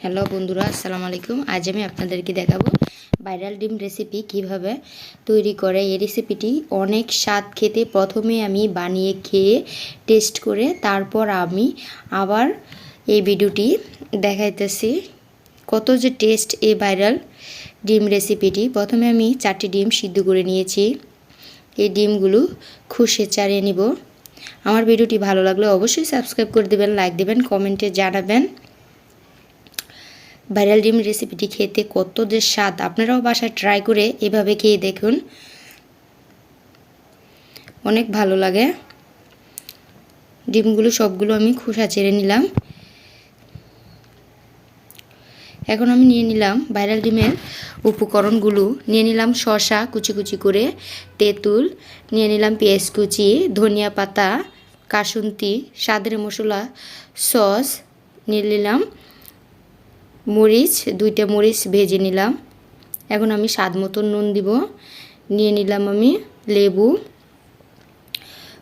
Hello বন্ধুরা, আসসালামু আলাইকুম। আজ আমি আপনাদেরকে দেখাবো ভাইরাল ডিম রেসিপি কিভাবে তৈরি করে। এই রেসিপিটি অনেক স্বাদ খেতে। প্রথমে আমি বানিয়ে খেয়ে টেস্ট করে তারপর আমি আবার এই ভিডিওটি দেখাইতেছি কত যে টেস্ট এই ভাইরাল ডিম রেসিপিটি। প্রথমে আমি 4টি ডিম সিদ্ধ করে নিয়েছি। এই ডিমগুলো খোসা ছাড়িয়ে নিব। আমার ভিডিওটি ভালো লাগলে অবশ্যই সাবস্ক্রাইব করে দেবেন, লাইক দেবেন, কমেন্টে জানাবেন। ভাইরাল ডিম রেসিপিটি খেতে কত যে স্বাদ, আপনারাও বাসায় ট্রাই করে এভাবে খেয়ে দেখুন, অনেক ভালো লাগে। ডিমগুলো সবগুলো আমি খোসা ছেড়ে নিলাম। এখন আমি নিয়ে নিলাম ভাইরাল ডিমের উপকরণগুলো। নিয়ে নিলাম শসা কুচি কুচি করে, তেঁতুল নিয়ে নিলাম, পেঁয়াজ কুচি, ধনিয়া পাতা, কাসুন্দি, স্বাদের মশলা, সস নিয়ে নিলাম, মরিচ 2টা মরিচ ভেজে নিলাম। এখন আমি স্বাদ মতো নুন দিব। নিয়ে নিলাম আমি লেবু,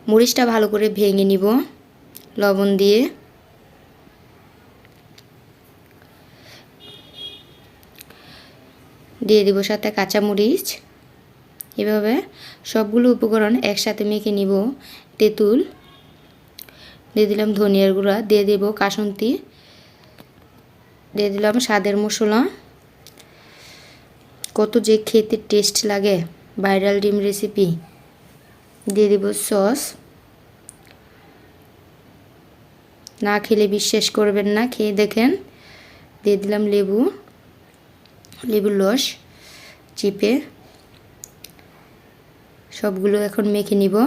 মরিচটা ভালো করে ভেঙে নিব লবণ দিয়ে। দিয়ে দিব সাথে কাঁচামরিচ। এভাবে সবগুলো উপকরণ একসাথে মেখে নিব। তেঁতুল দিয়ে দিলাম, ধনিয়ার গুঁড়া দিয়ে দেব, কাসুন্দি দিয়ে দিলাম, স্বাদের মশলা। কত যে খেতে টেস্ট লাগে ভাইরাল ডিম রেসিপি। দিয়ে দেব সস। না খেলে বিশ্বাস করবেন না, খেয়ে দেখেন। দিয়ে দিলাম লেবু, লেবুর রস চিপে। সবগুলো এখন মেখে নিব।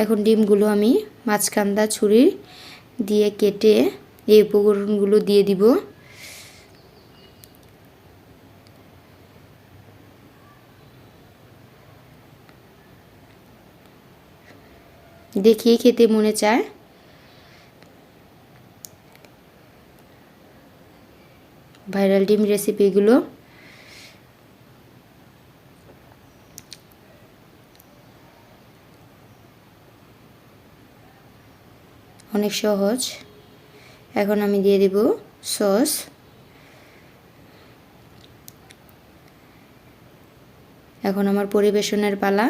এখন ডিমগুলো আমি মাঝখানটা ছুরি দিয়ে কেটে এই উপকরণগুলো দিয়ে দিব। দেখিয়ে খেতে মনে চায়। ভাইরাল ডিম রেসিপিগুলো অনেক সহজ। এখন আমি দিয়ে দেব সস। এখন আমার পরিবেশনের পালা।